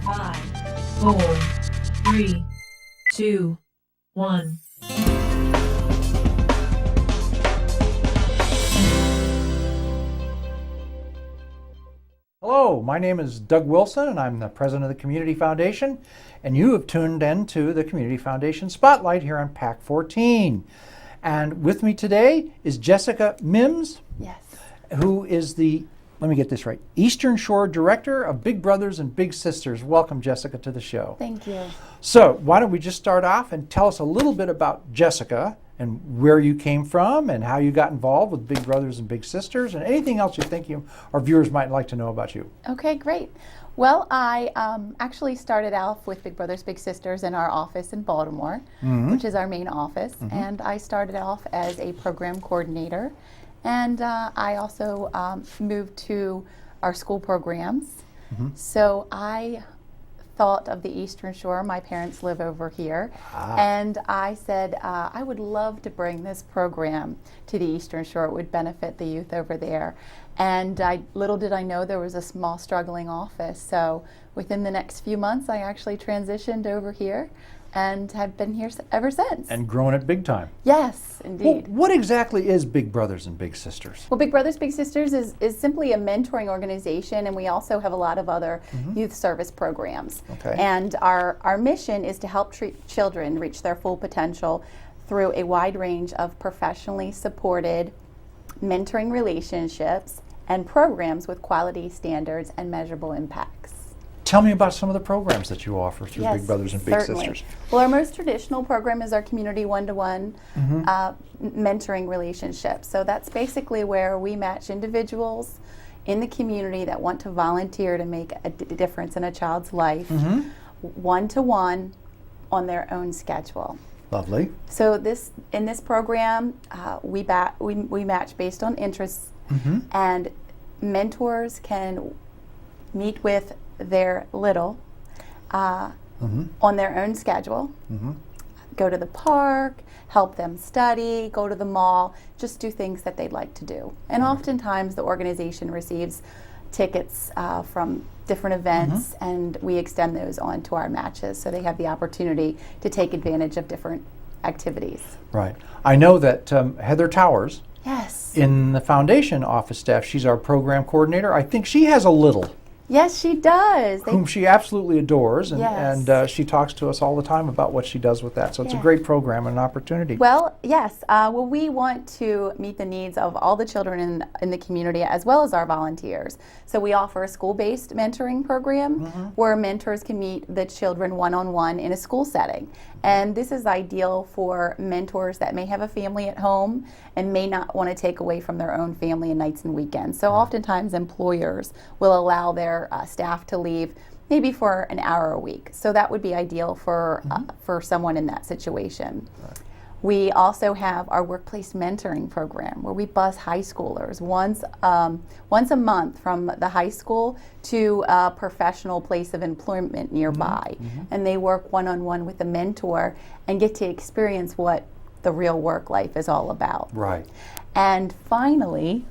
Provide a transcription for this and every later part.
5, 4, 3, 2, 1. Hello, my name is Doug Wilson and I'm the president of the Community Foundation, and you have tuned into the Community Foundation Spotlight here on PAC 14. And with me today is Jessica Mimms, Yes. who is the, let me get this right, Eastern Shore Director of Big Brothers and Big Sisters. Welcome, Jessica, to the show. Thank you. So why don't we just start off and tell us a little bit about Jessica and where you came from and how you got involved with Big Brothers and Big Sisters and anything else you think our viewers might like to know about you. Okay, great. Well, I actually started off with Big Brothers Big Sisters in our office in Baltimore, which is our main office, and I started off as a program coordinator, and I also moved to our school programs. So I thought of the Eastern Shore. My parents live over here, and I said I would love to bring this program to the Eastern Shore. It would benefit the youth over there. And little did I know there was a small struggling office. So within the next few months, I actually transitioned over here and have been here ever since. And grown it big time. Yes, indeed. Well, what exactly is Big Brothers and Big Sisters? Well, Big Brothers Big Sisters is simply a mentoring organization, and we also have a lot of other youth service programs. Okay. And our mission is to help children reach their full potential through a wide range of professionally supported mentoring relationships and programs with quality standards and measurable impacts. Tell me about some of the programs that you offer through Yes, Big Brothers and Big certainly. Sisters. Well, our most traditional program is our community one-to-one mentoring relationship. So that's basically where we match individuals in the community that want to volunteer to make a difference in a child's life, one-to-one on their own schedule. Lovely. So in this program, we match based on interests, and mentors can meet with their little on their own schedule, go to the park, help them study, go to the mall, just do things that they'd like to do. And oftentimes the organization receives tickets from different events, and we extend those on to our matches so they have the opportunity to take advantage of different activities. Right. I know that Heather Towers, Yes. in the foundation office staff, she's our program coordinator. I think she has a little Yes, she does. whom she absolutely adores, and, Yes. and she talks to us all the time about what she does with that. So it's a Yeah. great program and an opportunity. Well, yes. Well, we want to meet the needs of all the children in the community as well as our volunteers. So we offer a school-based mentoring program where mentors can meet the children one-on-one in a school setting. And this is ideal for mentors that may have a family at home and may not want to take away from their own family on nights and weekends. So oftentimes employers will allow their staff to leave maybe for an hour a week. So that would be ideal for someone in that situation. We also have our workplace mentoring program where we bus high schoolers once a month from the high school to a professional place of employment nearby. And they work one-on-one with a mentor and get to experience what the real work life is all about. Right. And finally,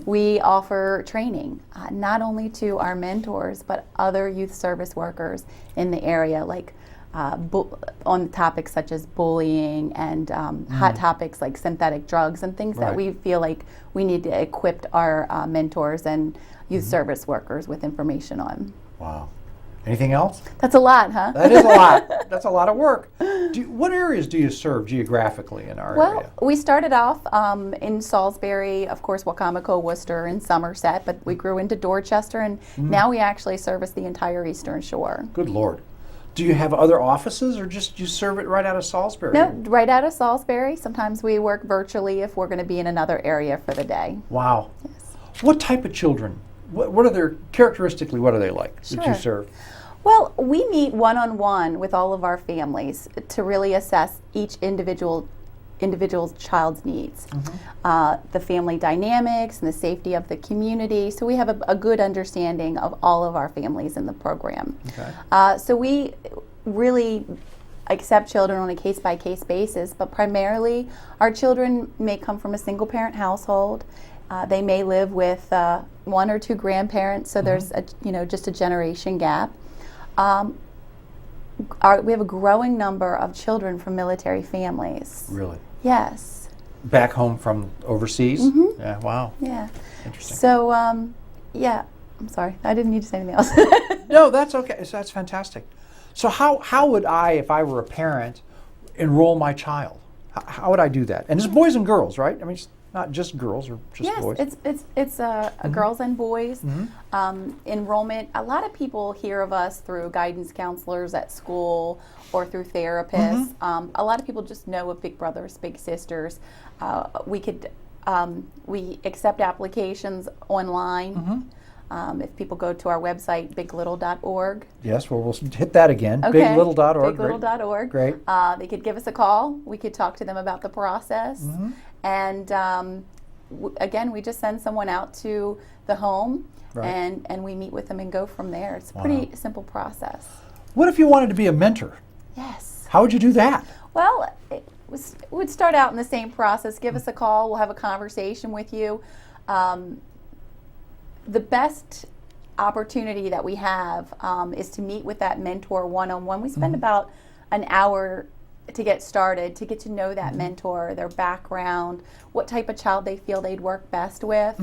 we offer training, not only to our mentors, but other youth service workers in the area, like on topics such as bullying and hot topics like synthetic drugs and things that we feel like we need to equip our mentors and youth service workers with information on. Wow. Anything else? That's a lot, huh? That is a lot. That's a lot of work. What areas do you serve geographically in our area? Well, we started off in Salisbury, of course, Wacomico, Worcester, and Somerset, but we grew into Dorchester, and now we actually service the entire Eastern Shore. Good Lord. Do you have other offices, or just you serve it right out of Salisbury? No, right out of Salisbury. Sometimes we work virtually if we're going to be in another area for the day. Wow. Yes. What type of children? What are their, characteristically, what are they like that you serve? Well, we meet one-on-one with all of our families to really assess each individual child's needs, the family dynamics and the safety of the community. So we have a good understanding of all of our families in the program. Okay. So we really accept children on a case-by-case basis, but primarily our children may come from a single-parent household. They may live with one or two grandparents, so there's just a generation gap. We have a growing number of children from military families. Really? Yes. Back home from overseas? Mhm. Yeah, wow. Yeah. Interesting. So, yeah, I'm sorry. I didn't need to say anything else. No, that's okay. So that's fantastic. So how would I, if I were a parent, enroll my child? How would I do that? And it's boys and girls, right? I mean, it's not just girls or just Yes, boys. it's girls and boys. Enrollment. A lot of people hear of us through guidance counselors at school or through therapists. A lot of people just know of Big Brothers, Big Sisters. We accept applications online. If people go to our website, biglittle.org. Yes, well, we'll hit that again. Okay. Biglittle.org. Biglittle.org. Great. They could give us a call. We could talk to them about the process. And again, we just send someone out to the home Right. and we meet with them and go from there. It's a pretty simple process. What if you wanted to be a mentor? Yes. How would you do that? Well, we'd start out in the same process. Give us a call. We'll have a conversation with you. The best opportunity that we have is to meet with that mentor one-on-one. We spend about an hour to get started, to get to know that mentor, their background, what type of child they feel they'd work best with,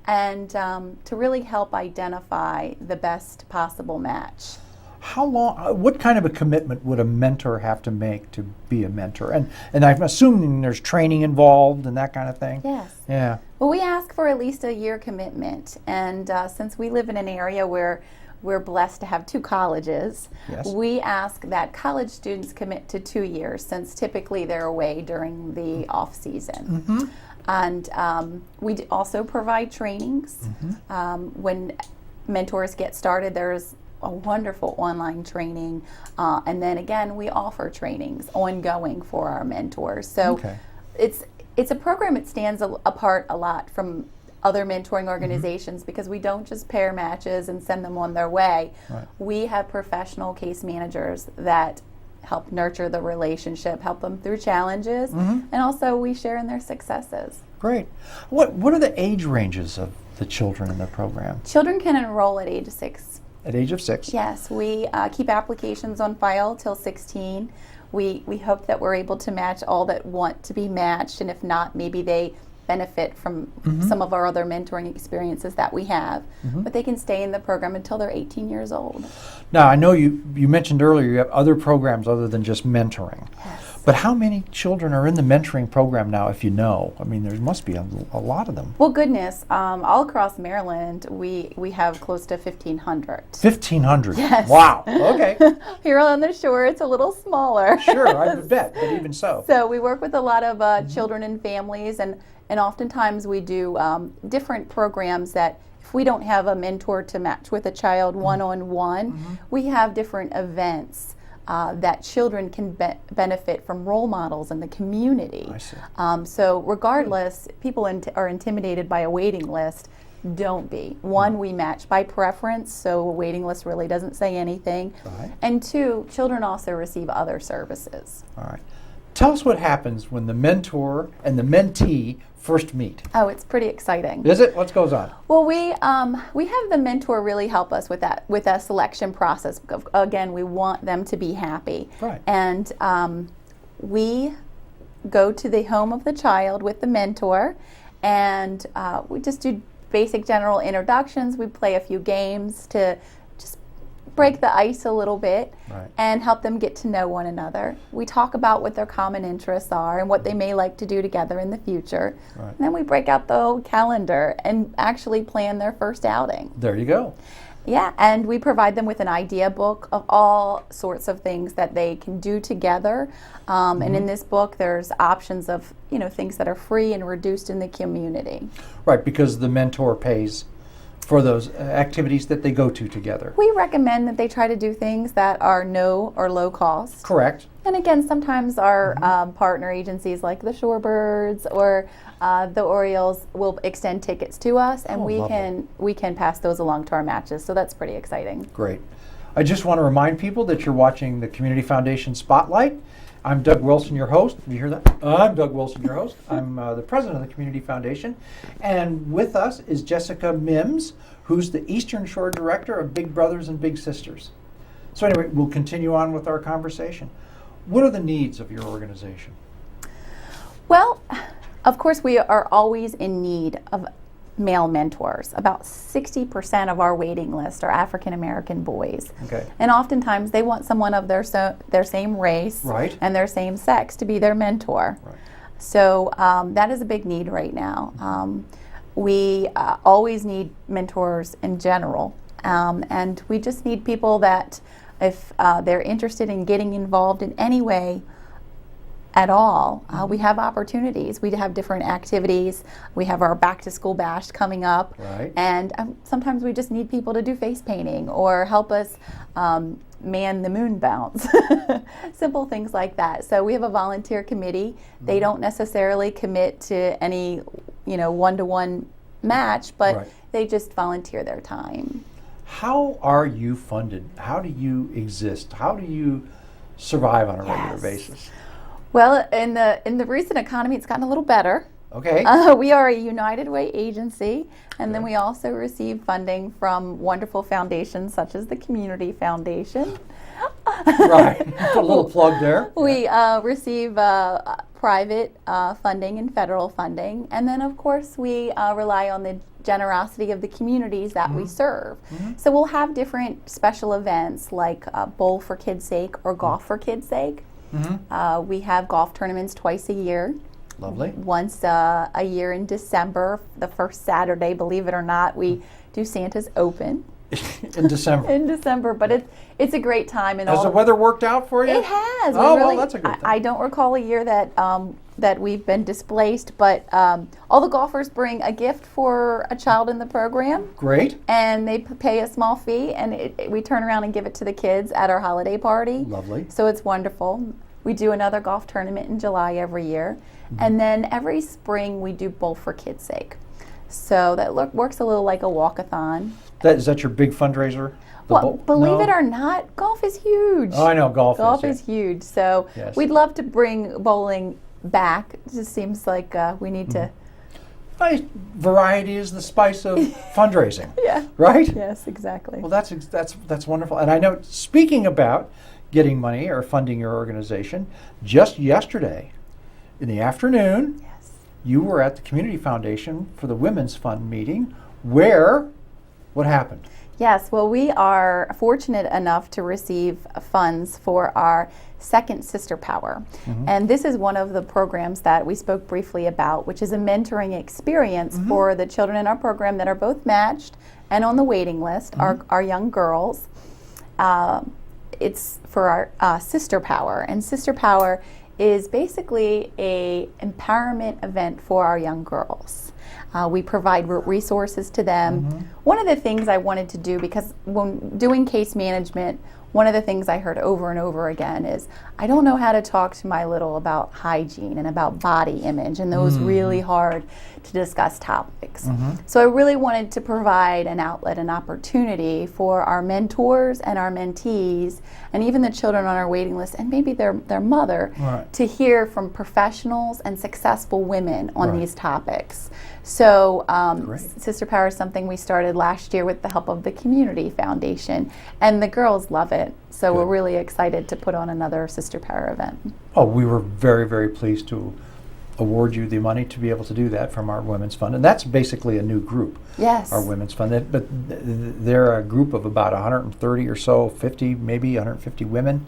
and to really help identify the best possible match. How long? What kind of a commitment would a mentor have to make to be a mentor? And I'm assuming there's training involved and that kind of thing. Yes. Yeah. Well, we ask for at least a year commitment, and since we live in an area where we're blessed to have 2 colleges, Yes. we ask that college students commit to 2 years, since typically they're away during the off season. And we also provide trainings. When mentors get started, there's a wonderful online training, and then again we offer trainings ongoing for our mentors. So Okay. it's a program that stands apart a lot from other mentoring organizations because we don't just pair matches and send them on their way. Right. We have professional case managers that help nurture the relationship, help them through challenges, and also we share in their successes. Great. What are the age ranges of the children in the program? Children can enroll at age 6. At age of 6? Yes, we keep applications on file till 16. We hope that we're able to match all that want to be matched, and if not, maybe they benefit from some of our other mentoring experiences that we have. But they can stay in the program until they're 18 years old. Now, I know you mentioned earlier you have other programs other than just mentoring. Yes. But how many children are in the mentoring program now, if you know? I mean, there must be a lot of them. Well, goodness, all across Maryland, we have close to 1,500. 1,500? Yes. Wow, okay. Here on the shore, it's a little smaller. Sure, I bet, but even so. So we work with a lot of children and families, and oftentimes we do different programs that if we don't have a mentor to match with a child one-on-one, we have different events that children can benefit from role models in the community. I see. So regardless, people are intimidated by a waiting list. Don't be. One, we match by preference, so a waiting list really doesn't say anything. Right. And 2, children also receive other services. All right. Tell us what happens when the mentor and the mentee first meet. Oh, it's pretty exciting. Is it? What goes on? Well, we have the mentor really help us with that selection process. Again, we want them to be happy. Right. And we go to the home of the child with the mentor, and we just do basic general introductions. We play a few games to just break the ice a little bit. Right. And help them get to know one another. We talk about what their common interests are and what they may like to do together in the future. Right. And then we break out the whole calendar and actually plan their first outing. There you go. Yeah, and we provide them with an idea book of all sorts of things that they can do together. And in this book, there's options of things that are free and reduced in the community. Right, because the mentor pays for those activities that they go to together. We recommend that they try to do things that are no or low cost. Correct. And again, sometimes our partner agencies like the Shorebirds or the Orioles will extend tickets to us, and we can pass those along to our matches. So that's pretty exciting. Great. I just want to remind people that you're watching the Community Foundation Spotlight. I'm Doug Wilson, your host. Did you hear that? I'm Doug Wilson, your host. I'm the president of the Community Foundation. And with us is Jessica Mimms, who's the Eastern Shore Director of Big Brothers and Big Sisters. So anyway, we'll continue on with our conversation. What are the needs of your organization? Well, of course, we are always in need of male mentors. About 60% of our waiting list are African American boys. Okay. And oftentimes they want someone of their same race Right. and their same sex to be their mentor. Right. So that is a big need right now. We always need mentors in general. And we just need people that, if they're interested in getting involved in any way at all, we have opportunities. We have different activities. We have our back to school bash coming up. Right. And sometimes we just need people to do face painting or help us man the moon bounce. Simple things like that. So we have a volunteer committee. They don't necessarily commit to any, one-to-one match, but Right. they just volunteer their time. How are you funded? How do you exist? How do you survive on a regular Yes. basis? Well, in the recent economy, it's gotten a little better. Okay. We are a United Way agency, and then Okay. we also receive funding from wonderful foundations such as the Community Foundation. Right. Put a little plug there. We receive private funding and federal funding, and then of course we rely on the generosity of the communities that we serve. So we'll have different special events like Bowl for Kids' Sake or Golf for Kids' Sake. We have golf tournaments twice a year. Lovely. Once a year in December, the first Saturday, believe it or not, we do Santa's Open In December. in December. But it's a great time. And Has all the weather worked out for you? it has. Oh, We well, that's a good thing. I don't recall a year that we've been displaced, but all the golfers bring a gift for a child in the program, Great. and they pay a small fee, and we turn around and give it to the kids at our holiday party. Lovely. So it's wonderful. We do another golf tournament in July every year, and then every spring we do Bowl for Kids' Sake. So that works a little like a walkathon. Is that your big fundraiser? The Well, bowl? believe No? it or not, golf is huge. Oh, I know golf. Golf is is huge, so Yes. we'd love to bring bowling back. It just seems like we need to. Variety is the spice of fundraising. Yeah. Right. Yes, exactly. Well, that's wonderful. And I know, speaking about getting money or funding your organization, just yesterday in the afternoon, Yes. you were at the Community Foundation for the Women's Fund meeting. What happened? Yes, well, we are fortunate enough to receive funds for our second Sister Power. And this is one of the programs that we spoke briefly about, which is a mentoring experience for the children in our program that are both matched and on the waiting list, our young girls. It's for our Sister Power. And Sister Power is basically a empowerment event for our young girls. We provide resources to them. One of the things I wanted to do, because when doing case management, one of the things I heard over and over again is, I don't know how to talk to my little about hygiene and about body image and those really hard to discuss topics. So I really wanted to provide an outlet, an opportunity for our mentors and our mentees and even the children on our waiting list and maybe their mother Right. to hear from professionals and successful women on Right. these topics. So Great. Sister Power is something we started last year with the help of the Community Foundation, and the girls love it. So we're Good. really excited to put on another Sister Power event. Oh, we were very, very pleased to award you the money to be able to do that from our Women's Fund. And that's basically a new group, Yes. our Women's Fund. But they're a group of about 130 or so, 50, maybe 150 women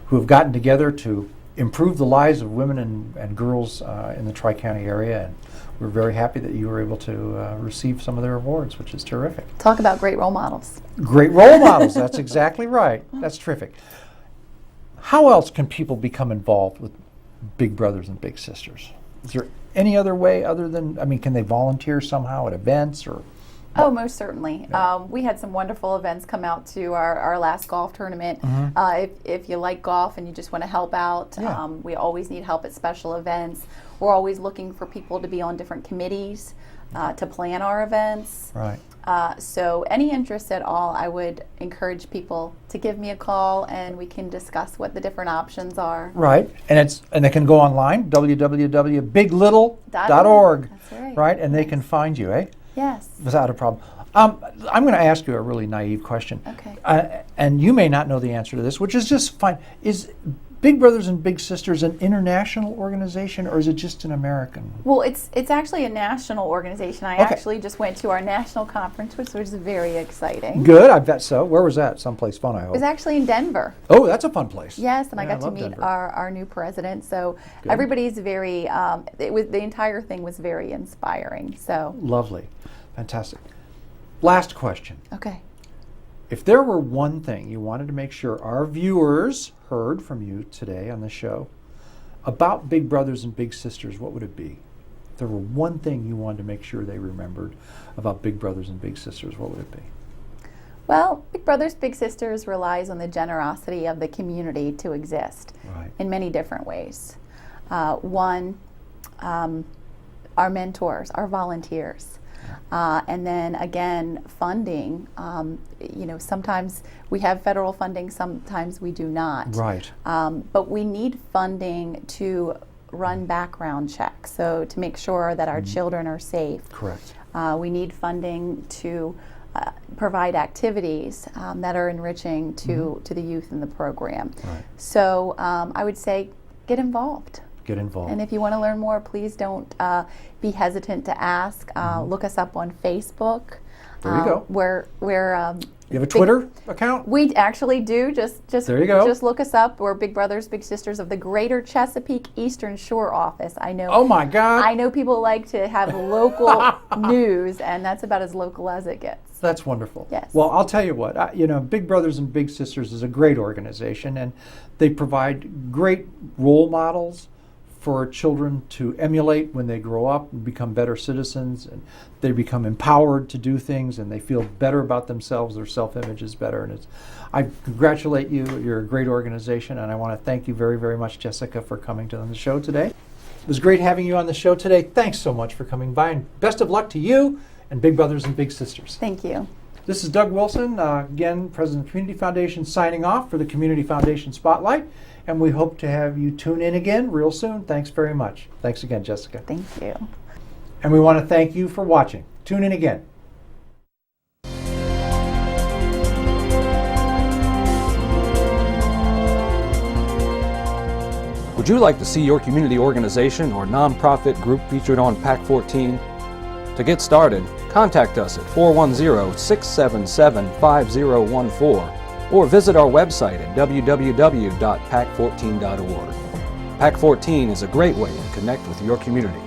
who have gotten together to improve the lives of women and girls in the Tri-County area. And we're very happy that you were able to receive some of their awards, which is terrific. Talk about great role models. Great role models. That's exactly right. That's terrific. How else can people become involved with Big Brothers and Big Sisters? Is there any other way other than, can they volunteer somehow at events or? Oh, most certainly. Yeah. We had some wonderful events come out to our last golf tournament. If you like golf and you just want to help out, Yeah. we always need help at special events. We're always looking for people to be on different committees to plan our events. Right. So any interest at all, I would encourage people to give me a call and we can discuss what the different options are. Right. And they can go online, www.biglittle.org. That's right. Right. And they can find you, eh? Yes. Without a problem. I'm going to ask you a really naive question. Okay. And you may not know the answer to this, which is just fine. Is Big Brothers and Big Sisters an international organization, or is it just an American? Well, it's actually a national organization. I Okay. actually just went to our national conference, which was very exciting. Good, I bet so. Where was that? Someplace fun, I It hope. was actually in Denver. Oh, that's a fun place. Yes, and I Yeah, got to love meet Denver. our new president. So Good. everybody's very. The entire thing was very inspiring. So Lovely. Fantastic. Last question. okay. If there were one thing you wanted to make sure our viewers heard from you today on the show about Big Brothers and Big Sisters, what would it be? If there were one thing you wanted to make sure they remembered about Big Brothers and Big Sisters, what would it be? Well, Big Brothers Big Sisters relies on the generosity of the community to exist Right. in many different ways. One, our mentors, our volunteers. And then again, funding. Sometimes we have federal funding, sometimes we do not. Right. But we need funding to run background checks, so to make sure that our children are safe. Correct. We need funding to provide activities that are enriching to the youth in the program. Right. So I would say get involved. Get involved. And if you want to learn more, please don't be hesitant to ask. Look us up on Facebook. There you go. We're You have a Twitter account? we actually do. Just There you go. Just look us up. We're Big Brothers Big Sisters of the Greater Chesapeake Eastern Shore office. I know. Oh my God. I know people like to have local news, and that's about as local as it gets. That's wonderful. Yes. Well, I'll tell you what, Big Brothers and Big Sisters is a great organization, and they provide great role models for children to emulate when they grow up and become better citizens, and they become empowered to do things, and they feel better about themselves. Their self-image is better, and I congratulate you. You're a great organization, and I want to thank you very, very much, Jessica, for coming to the show today. It was great having you on the show today. Thanks so much for coming by, and best of luck to you and Big Brothers and Big Sisters. Thank you. This is Doug Wilson, again, President of the Community Foundation, signing off for the Community Foundation Spotlight. And we hope to have you tune in again real soon. Thanks very much. Thanks again, Jessica. Thank you. And we want to thank you for watching. Tune in again. Would you like to see your community organization or nonprofit group featured on PAC 14? To get started, contact us at 410-677-5014 or visit our website at www.pac14.org. PAC 14 is a great way to connect with your community.